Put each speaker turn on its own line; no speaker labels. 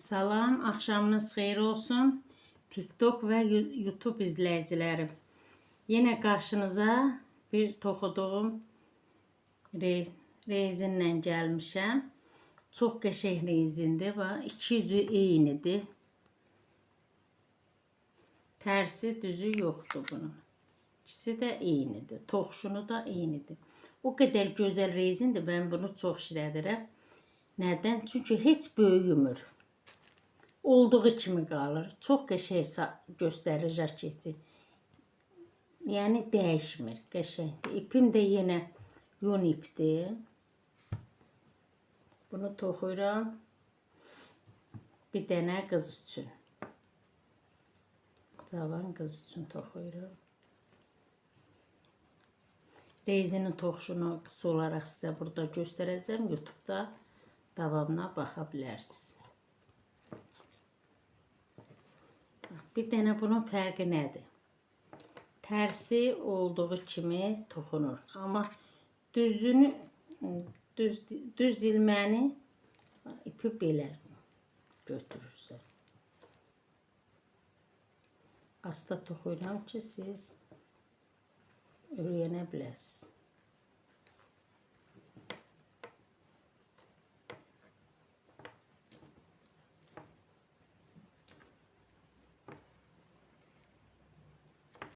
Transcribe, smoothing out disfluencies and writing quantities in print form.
Salam, axşamınız xeyir olsun. TikTok ve YouTube izleyicilerim. Yine karşınıza bir toxuduğum rezinlə gəlmişəm. Çox qəşəng rezindir. İki yüzü eynidir. Tərsi düzü yoxdur bunun. İkisi də eynidir. Toxşunu da eynidir. O qədər gözəl rezindir. Ben bunu çox işlədirəm. Nədən? Çünki heç böyümür. Olduğu kimi qalır. Çox qəşəng göstərir jaketi. Yəni dəyişmir. Qəşəngdir. İpim də yenə yun ipdir. Bunu toxuyuram. Bir dənə qız üçün. Cavan qız üçün toxuyuram. Rezinin toxuşunu qısa olaraq sizə burada göstərəcəm. YouTube'da davamına baxa bilərsiniz. Bir dənə bunun fərqi nədir? Tərsi olduğu kimi toxunur. Amma düzünü, düz ilməni ipi belə götürürsən. Asta toxuyuram ki siz öyrənə biləsiniz.